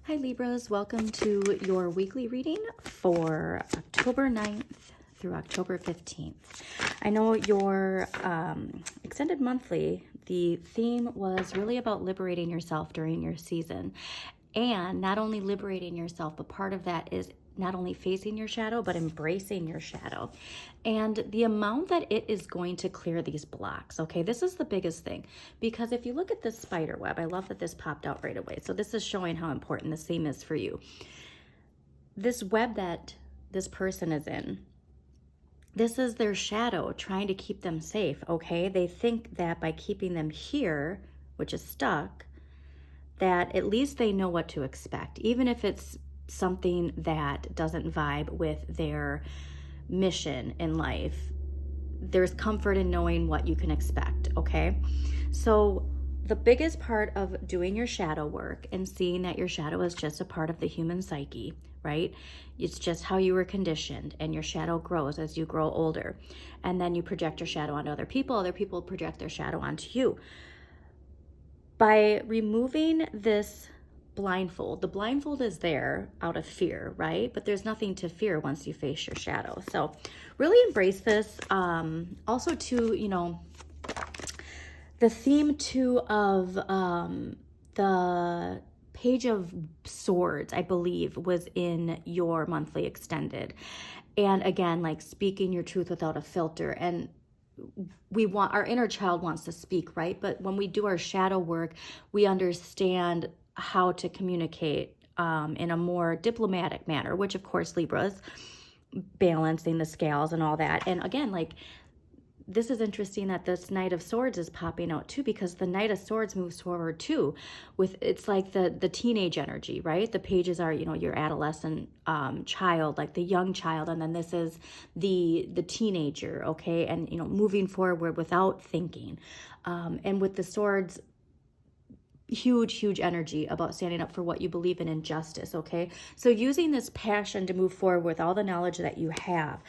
Hi Libras, welcome to your weekly reading for October 9th through October 15th. I know your extended monthly, the theme was really about liberating yourself during your season. And not only liberating yourself, but part of that is not only facing your shadow, but embracing your shadow. And the amount that it is going to clear these blocks, okay? This is the biggest thing. Because if you look at this spider web, I love that this popped out right away. So this is showing how important this theme is for you. This web that this person is in, this is their shadow trying to keep them safe, okay? They think that by keeping them here, which is stuck, that at least they know what to expect, even if it's something that doesn't vibe with their mission in life. There's comfort in knowing what you can expect, okay? So the biggest part of doing your shadow work and seeing that your shadow is just a part of the human psyche, right? It's just how you were conditioned, and your shadow grows as you grow older. And then you project your shadow onto other people project their shadow onto you. By removing this blindfold, the blindfold is there out of fear, right? But there's nothing to fear once you face your shadow. So really embrace this. Also too, you know, the theme too of the Page of Swords, I believe, was in your monthly extended. And again, like speaking your truth without a filter. And our inner child wants to speak, right? But when we do our shadow work, we understand how to communicate in a more diplomatic manner, which of course Libras, balancing the scales and all that. And again, like, this is interesting that this Knight of Swords is popping out too, because the Knight of Swords moves forward too with, it's like the teenage energy, right? The pages are, you know, your adolescent child, like the young child, and then this is the teenager, okay? And, you know, moving forward without thinking. And with the swords, huge energy about standing up for what you believe in justice, okay? So using this passion to move forward with all the knowledge that you have.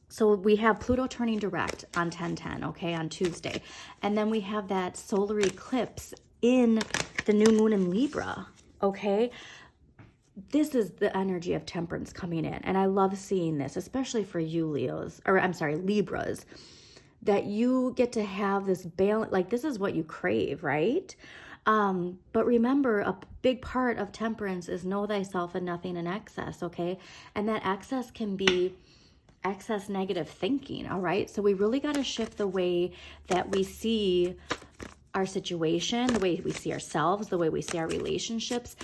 So we have Pluto turning direct on 10/10, okay, on Tuesday. And then we have that solar eclipse in the new moon in Libra, okay? This is the energy of temperance coming in. And I love seeing this, especially for you Libras, that you get to have this balance. Like, this is what you crave, right? But remember, a big part of temperance is know thyself and nothing in excess, okay? And that excess can be excess negative thinking, all right? So we really got to shift the way that we see our situation, the way we see ourselves, the way we see our relationships.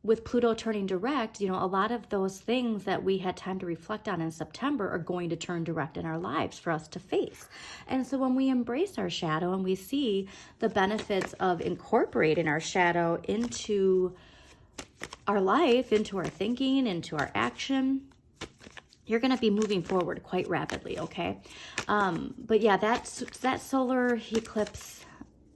With Pluto turning direct, you know, a lot of those things that we had time to reflect on in September are going to turn direct in our lives for us to face. And so when we embrace our shadow and we see the benefits of incorporating our shadow into our life, into our thinking, into our action, you're going to be moving forward quite rapidly, okay? But yeah, that solar eclipse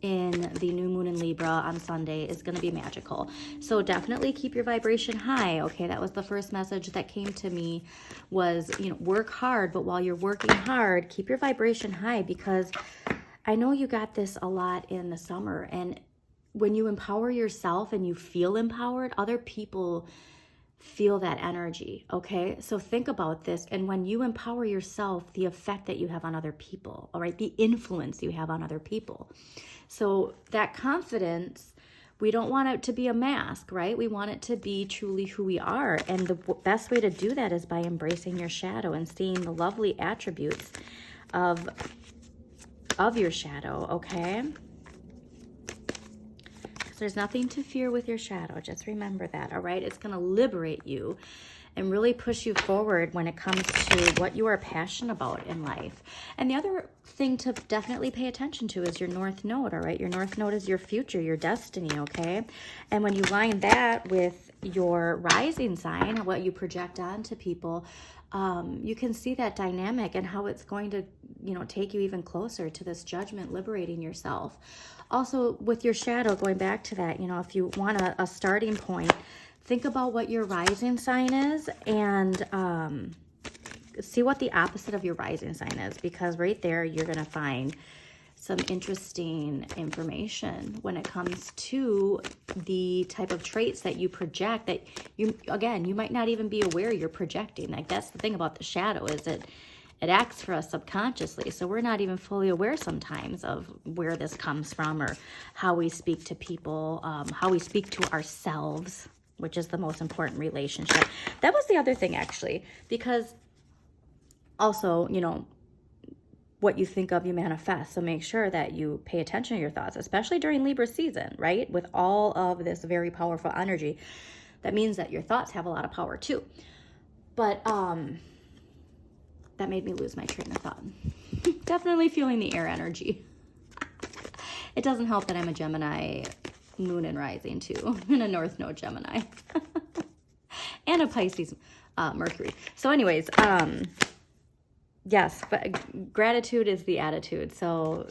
in the new moon in Libra on Sunday is going to be magical. So definitely keep your vibration high, okay? That was the first message that came to me was, you know, work hard, but while you're working hard, keep your vibration high, because I know you got this a lot in the summer. And when you empower yourself and you feel empowered, other people feel that energy, okay? So think about this. And when you empower yourself, the effect that you have on other people, all right? The influence you have on other people. So that confidence, we don't want it to be a mask, right? We want it to be truly who we are. And the best way to do that is by embracing your shadow and seeing the lovely attributes of your shadow, okay? There's nothing to fear with your shadow. Just remember that, all right? It's going to liberate you and really push you forward when it comes to what you are passionate about in life. And the other thing to definitely pay attention to is your North Node, all right? Your North Node is your future, your destiny, okay? And when you line that with your rising sign, what you project onto people, you can see that dynamic and how it's going to, you know, take you even closer to this judgment, liberating yourself. Also, with your shadow, going back to that, you know, if you want a starting point, think about what your rising sign is and see what the opposite of your rising sign is, because right there you're going to find some interesting information when it comes to the type of traits that you project that you might not even be aware you're projecting. Like, that's the thing about the shadow, is it acts for us subconsciously. So we're not even fully aware sometimes of where this comes from, or how we speak to people, how we speak to ourselves, which is the most important relationship. That was the other thing, actually, because also, you know, what you think of, you manifest. So make sure that you pay attention to your thoughts, especially during Libra season, right? With all of this very powerful energy, that means that your thoughts have a lot of power too. But that made me lose my train of thought. Definitely feeling the air energy. It doesn't help that I'm a Gemini moon and rising too, and a North Node Gemini, and a Pisces Mercury. So anyways, yes, but gratitude is the attitude. So,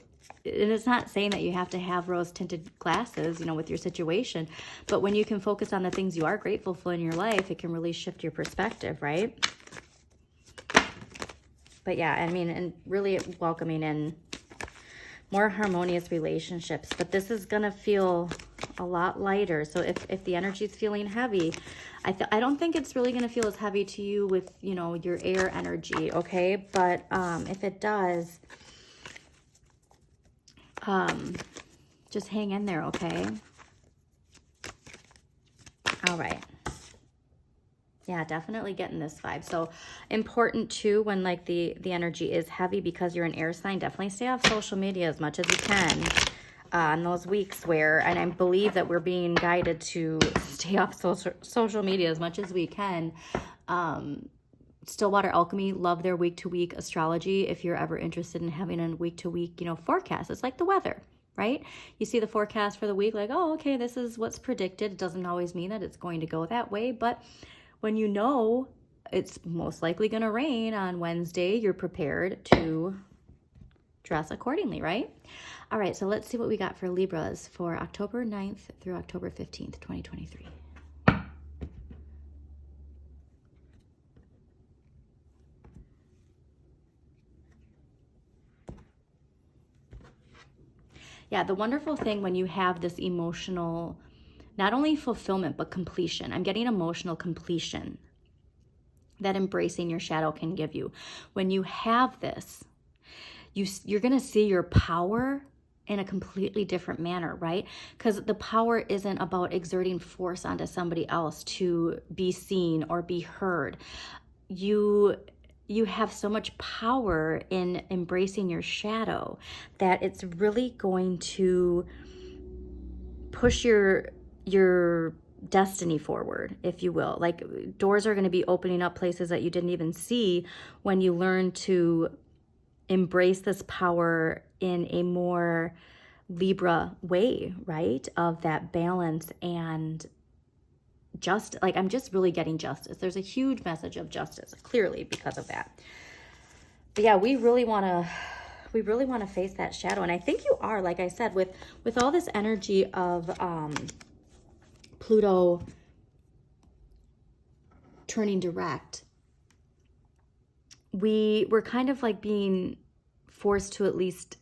and it's not saying that you have to have rose-tinted glasses, you know, with your situation, but when you can focus on the things you are grateful for in your life, it can really shift your perspective, right? But yeah, I mean, and really welcoming in more harmonious relationships. But this is going to feel a lot lighter. So if the energy is feeling heavy, I don't think it's really going to feel as heavy to you with, you know, your air energy, okay? But if it does, just hang in there, okay? All right. Yeah, definitely getting this vibe. So important too, when like the energy is heavy, because you're an air sign, definitely stay off social media as much as you can on those weeks where, and I believe that we're being guided to stay off social media as much as we can. Stillwater Alchemy, love their week-to-week astrology. If you're ever interested in having a week-to-week, you know, forecast, it's like the weather, right? You see the forecast for the week, like, oh, okay, this is what's predicted. It doesn't always mean that it's going to go that way, but when you know it's most likely going to rain on Wednesday, you're prepared to dress accordingly, right? All right, so let's see what we got for Libras for October 9th through October 15th, 2023. Yeah, the wonderful thing when you have this emotional, not only fulfillment, but completion. I'm getting emotional completion that embracing your shadow can give you. When you have this, you're going to see your power in a completely different manner, right? Because the power isn't about exerting force onto somebody else to be seen or be heard. You have so much power in embracing your shadow that it's really going to push your destiny forward, if you will. Like, doors are going to be opening up places that you didn't even see when you learn to embrace this power in a more Libra way, right? Of that balance and just like, I'm just really getting justice. There's a huge message of justice, clearly, because of that. But yeah, we really want to face that shadow. And I think you are, like I said, with all this energy of Pluto turning direct, we're kind of like being forced to at least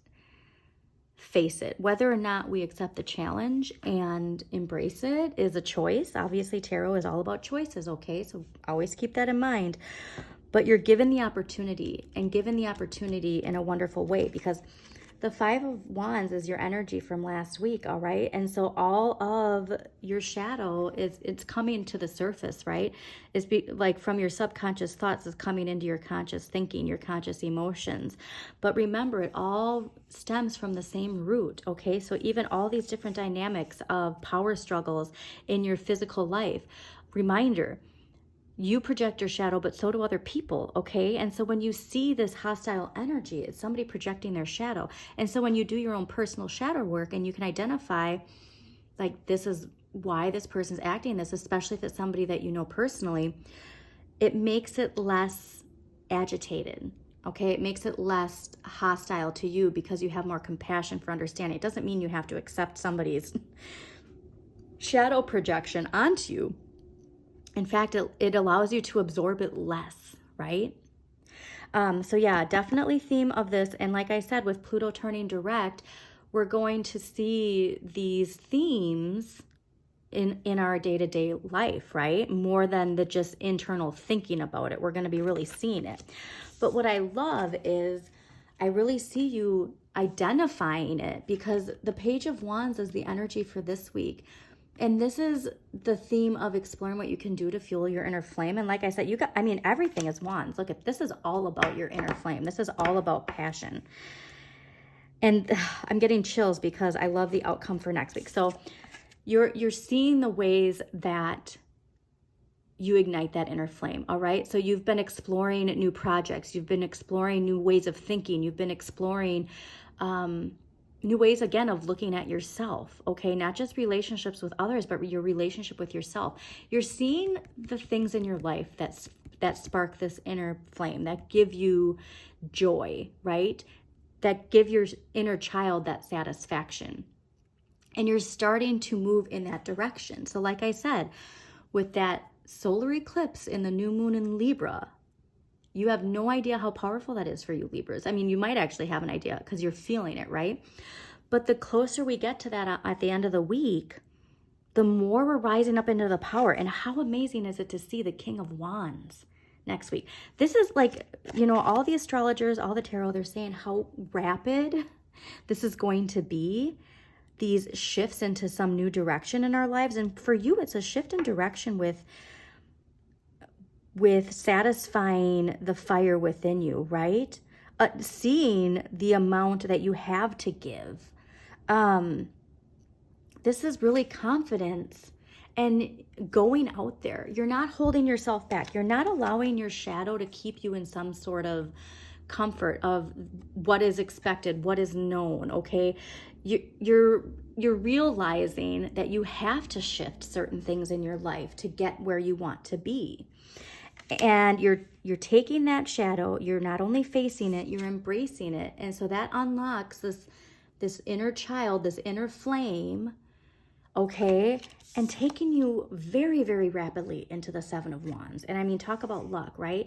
face it. Whether or not we accept the challenge and embrace it is a choice. Obviously, tarot is all about choices, okay? So always keep that in mind. But you're given the opportunity, and given the opportunity in a wonderful way, because the Five of Wands is your energy from last week, all right? And so all of your shadow it's coming to the surface, right? Like from your subconscious thoughts is coming into your conscious thinking, your conscious emotions. But remember, it all stems from the same root, okay? So even all these different dynamics of power struggles in your physical life, reminder, you project your shadow, but so do other people, okay? And so when you see this hostile energy, it's somebody projecting their shadow. And so when you do your own personal shadow work and you can identify, like, this is why this person's acting this, especially if it's somebody that you know personally, it makes it less agitated, okay? It makes it less hostile to you because you have more compassion for understanding. It doesn't mean you have to accept somebody's shadow projection onto you. In fact, it allows you to absorb it less, right? So yeah, definitely theme of this. And like I said, with Pluto turning direct, we're going to see these themes in our day-to-day life, right? More than the just internal thinking about it. We're going to be really seeing it. But what I love is I really see you identifying it, because the Page of Wands is the energy for this week. And this is the theme of exploring what you can do to fuel your inner flame. And like I said, everything is wands. Look, this is all about your inner flame. This is all about passion. And I'm getting chills because I love the outcome for next week. So you're seeing the ways that you ignite that inner flame, all right? So you've been exploring new projects. You've been exploring new ways of thinking. You've been exploring new ways, again, of looking at yourself, okay? Not just relationships with others, but your relationship with yourself. You're seeing the things in your life that spark this inner flame, that give you joy, right? That give your inner child that satisfaction. And you're starting to move in that direction. So like I said, with that solar eclipse in the new moon in Libra, you have no idea how powerful that is for you, Libras. I mean, you might actually have an idea because you're feeling it, right? But the closer we get to that at the end of the week, the more we're rising up into the power. And how amazing is it to see the King of Wands next week? This is like, all the astrologers, all the tarot, they're saying how rapid this is going to be. These shifts into some new direction in our lives. And for you, it's a shift in direction with satisfying the fire within you, right? Seeing the amount that you have to give. This is really confidence and going out there. You're not holding yourself back. You're not allowing your shadow to keep you in some sort of comfort of what is expected, what is known, okay? You're realizing that you have to shift certain things in your life to get where you want to be. And you're taking that shadow, you're not only facing it, you're embracing it. And so that unlocks this inner child, this inner flame, okay? And taking you very, very rapidly into the Seven of Wands. And I mean, talk about luck, right?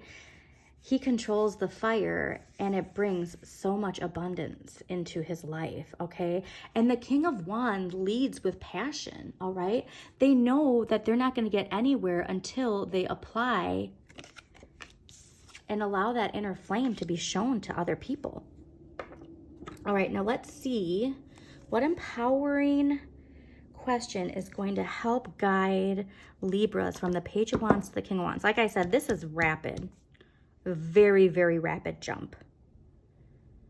He controls the fire and it brings so much abundance into his life, okay? And the King of Wands leads with passion, all right? They know that they're not going to get anywhere until they apply and allow that inner flame to be shown to other people. All right, now let's see what empowering question is going to help guide Libras from the Page of Wands to the King of Wands. Like I said, this is rapid. Very, very rapid jump.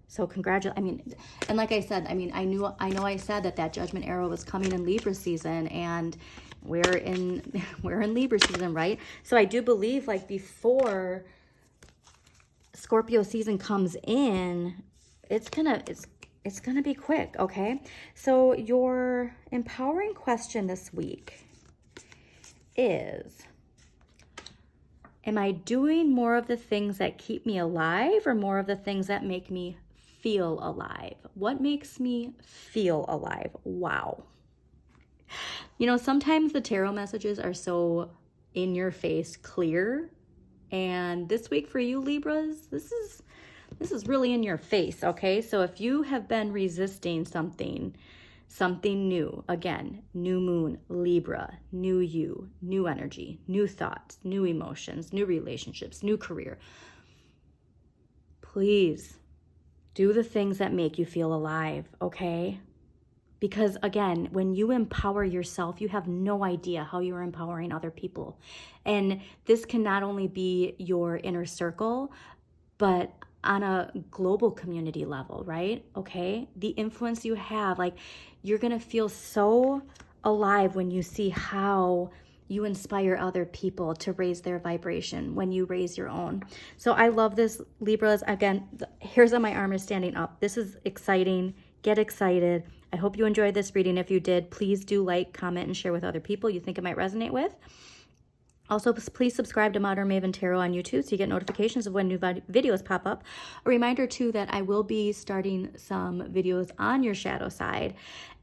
So and like I said, I know I said that judgment arrow was coming in Libra season, and we're in Libra season, right? So I do believe, like, before Scorpio season comes in, it's gonna be quick, okay? So your empowering question this week is, am I doing more of the things that keep me alive or more of the things that make me feel alive? What makes me feel alive? Wow. Sometimes the tarot messages are so in your face clear. And this week for you, Libras, this is really in your face, okay? So if you have been resisting something new, again, new moon, Libra, new you, new energy, new thoughts, new emotions, new relationships, new career. Please do the things that make you feel alive, okay? Because again, when you empower yourself, you have no idea how you're empowering other people. And this can not only be your inner circle, but on a global community level, right? Okay? The influence you have, like, you're going to feel so alive when you see how you inspire other people to raise their vibration when you raise your own. So I love this, Libras. Again, the hairs on my arm is standing up. This is exciting. Get excited. I hope you enjoyed this reading. If you did, please do like, comment, and share with other people you think it might resonate with. Also, please subscribe to Modern Maven Tarot on YouTube so you get notifications of when new videos pop up. A reminder, too, that I will be starting some videos on your shadow side.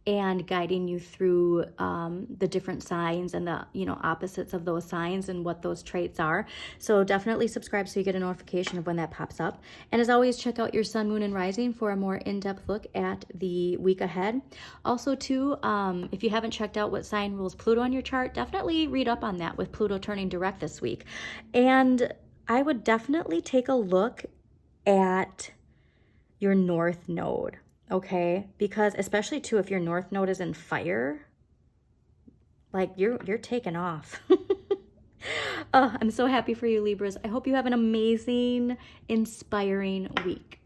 and guiding you through the different signs and the, you know, opposites of those signs and what those traits are. So definitely subscribe so you get a notification of when that pops up. And as always, check out your sun, moon, and rising for a more in-depth look at the week ahead. Also too, if you haven't checked out what sign rules Pluto on your chart, definitely read up on that with Pluto turning direct this week. And I would definitely take a look at your north node, okay? Because especially too, if your north node is in fire, like you're taking off. Oh, I'm so happy for you, Libras. I hope you have an amazing, inspiring week.